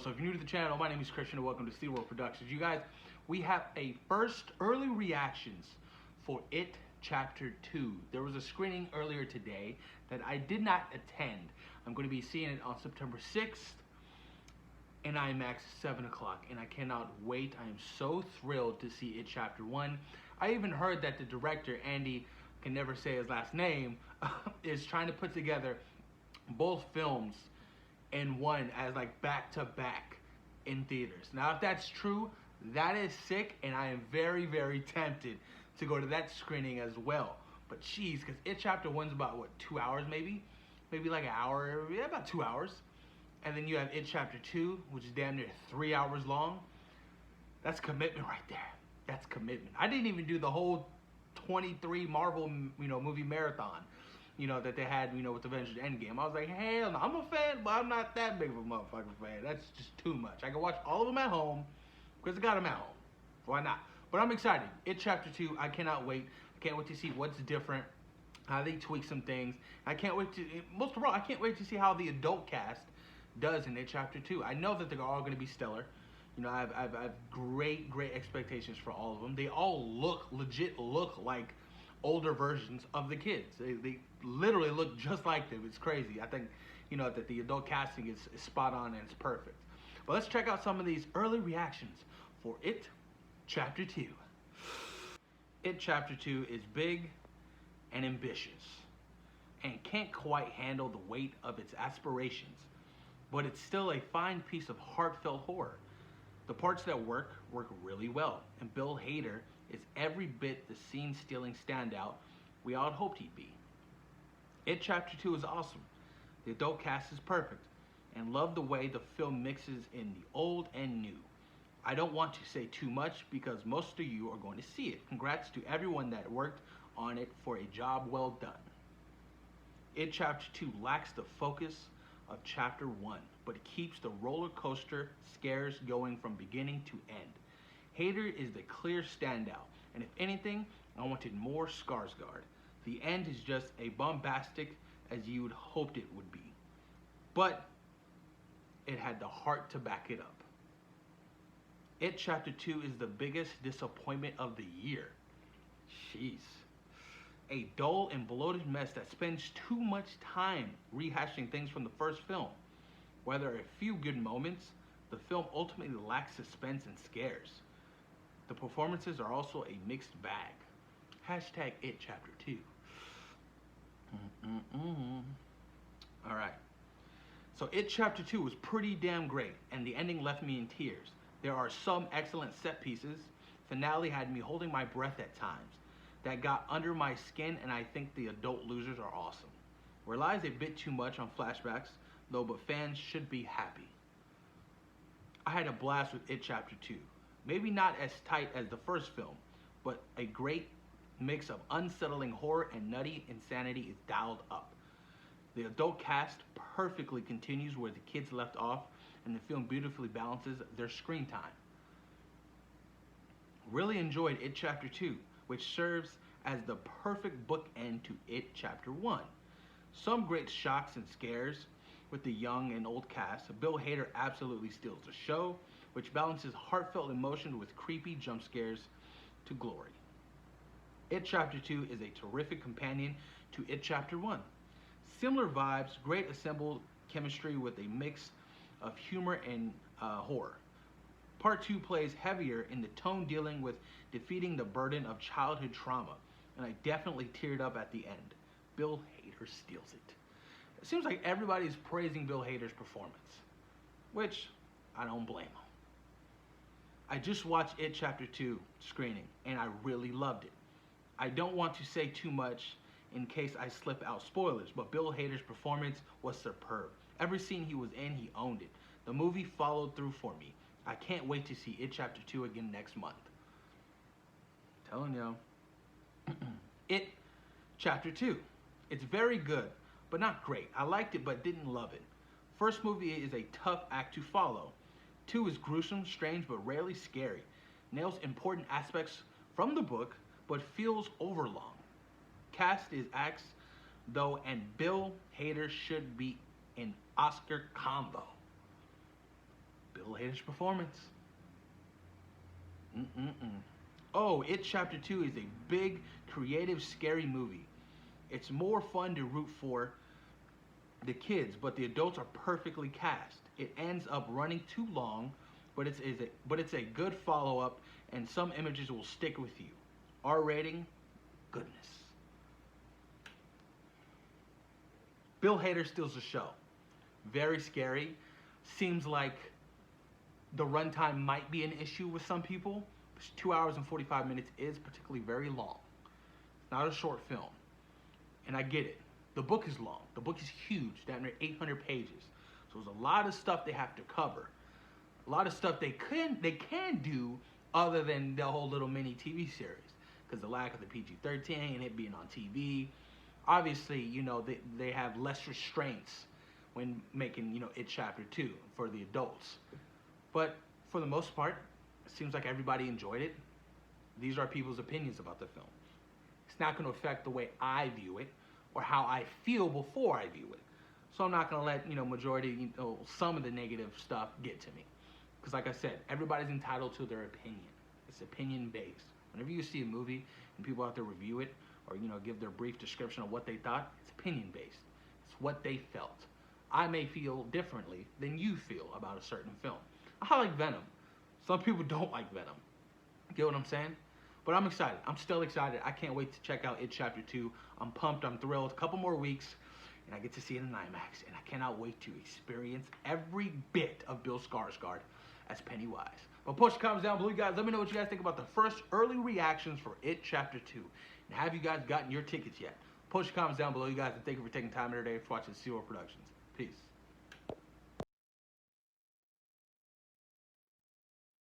So if you're new to the channel, my name is Christian and welcome to SeaWorld Productions. You guys, we have a first early reactions for It Chapter 2. There was a screening earlier today that I did not attend. I'm going to be seeing it on September 6th in IMAX 7 o'clock, and I cannot wait. I am so thrilled to see It Chapter 1. I even heard that the director, Andy, can never say his last name, is trying to put together both films in one as like back to back in theaters. Now if that's true, that is sick, and I am very, very tempted to go to that screening as well. But geez, because It Chapter 1's about what, 2 hours maybe? Maybe like an hour, yeah, about 2 hours. And then you have It Chapter 2, which is damn near 3 hours long. That's commitment right there. That's commitment. I didn't even do the whole 23 Marvel, movie marathon, that they had, with Avengers Endgame. I was like, hell no, I'm a fan, but I'm not that big of a motherfucking fan. That's just too much. I can watch all of them at home, because I got them at home. Why not? But I'm excited. It Chapter 2, I cannot wait. I can't wait to see what's different, how they tweak some things. I can't wait to, most of all, I can't wait to see how the adult cast does in It Chapter 2. I know that they're all going to be stellar. I have great expectations for all of them. They all legit look like older versions of the kids. They literally look just like them. It's crazy. I think, that the adult casting is spot on and it's perfect. But let's check out some of these early reactions for It Chapter 2. It Chapter 2 is big and ambitious and can't quite handle the weight of its aspirations, but it's still a fine piece of heartfelt horror. The parts that work really well, and Bill Hader is every bit the scene-stealing standout we all hoped he'd be. It Chapter 2 is awesome. The adult cast is perfect, and love the way the film mixes in the old and new. I don't want to say too much because most of you are going to see it. Congrats to everyone that worked on it for a job well done. It Chapter 2 lacks the focus of Chapter 1, but it keeps the roller coaster scares going from beginning to end. Hader is the clear standout, and if anything, I wanted more Skarsgård. The end is just as bombastic as you would hoped it would be, but it had the heart to back it up. It Chapter 2 is the biggest disappointment of the year. Jeez. A dull and bloated mess that spends too much time rehashing things from the first film. While there are a few good moments, the film ultimately lacks suspense and scares. The performances are also a mixed bag. Hashtag It Chapter 2. Alright. So It Chapter 2 was pretty damn great, and the ending left me in tears. There are some excellent set pieces. Finale had me holding my breath at times. That got under my skin, and I think the adult losers are awesome. Relies a bit too much on flashbacks, though, but fans should be happy. I had a blast with It Chapter 2. Maybe not as tight as the first film, but a great mix of unsettling horror and nutty insanity is dialed up. The adult cast perfectly continues where the kids left off, and the film beautifully balances their screen time. Really enjoyed It Chapter 2, which serves as the perfect bookend to It Chapter 1. Some great shocks and scares with the young and old cast. Bill Hader absolutely steals the show, which balances heartfelt emotion with creepy jump scares to glory. It Chapter 2 is a terrific companion to It Chapter 1. Similar vibes, great assembled chemistry with a mix of humor and horror. Part 2 plays heavier in the tone dealing with defeating the burden of childhood trauma, and I definitely teared up at the end. Bill Hader steals it. It seems like everybody's praising Bill Hader's performance, which I don't blame him. I just watched It Chapter 2 screening, and I really loved it. I don't want to say too much in case I slip out spoilers, but Bill Hader's performance was superb. Every scene he was in, he owned it. The movie followed through for me. I can't wait to see It Chapter 2 again next month. Telling y'all. It Chapter 2. It's very good, but not great. I liked it, but didn't love it. First movie is a tough act to follow. 2 is gruesome, strange, but rarely scary. Nails important aspects from the book, but feels overlong. Cast is axed, though, and Bill Hader should be an Oscar combo. Bill Hader's performance. Mm-mm-mm. Oh, It Chapter 2 is a big, creative, scary movie. It's more fun to root for the kids, but the adults are perfectly cast. It ends up running too long, but it's a good follow-up, and some images will stick with you. R rating, goodness. Bill Hader steals the show. Very scary. Seems like the runtime might be an issue with some people. 2 hours and 45 minutes is particularly very long. It's not a short film. And I get it. The book is long. The book is huge, damn near 800 pages. So there's a lot of stuff they have to cover. A lot of stuff they can do other than the whole little mini TV series. Because the lack of the PG-13 and it being on TV. Obviously, you know, they have less restraints when making, you know, It Chapter 2 for the adults. But for the most part, it seems like everybody enjoyed it. These are people's opinions about the film. It's not going to affect the way I view it or how I feel before I view it. So I'm not going to let, you know, majority, you know, some of the negative stuff get to me. Because like I said, everybody's entitled to their opinion. It's opinion based. Whenever you see a movie and people out there review it or, you know, give their brief description of what they thought, it's opinion based. It's what they felt. I may feel differently than you feel about a certain film. I like Venom. Some people don't like Venom. Get what I'm saying? But I'm excited. I'm still excited. I can't wait to check out It Chapter 2. I'm pumped. I'm thrilled. A couple more weeks, and I get to see it in IMAX. And I cannot wait to experience every bit of Bill Skarsgård as Pennywise. But push the comments down below, you guys. Let me know what you guys think about the first early reactions for It Chapter 2. And have you guys gotten your tickets yet? Post your comments down below, you guys. And thank you for taking time out of your day for watching Sea World Productions. Peace.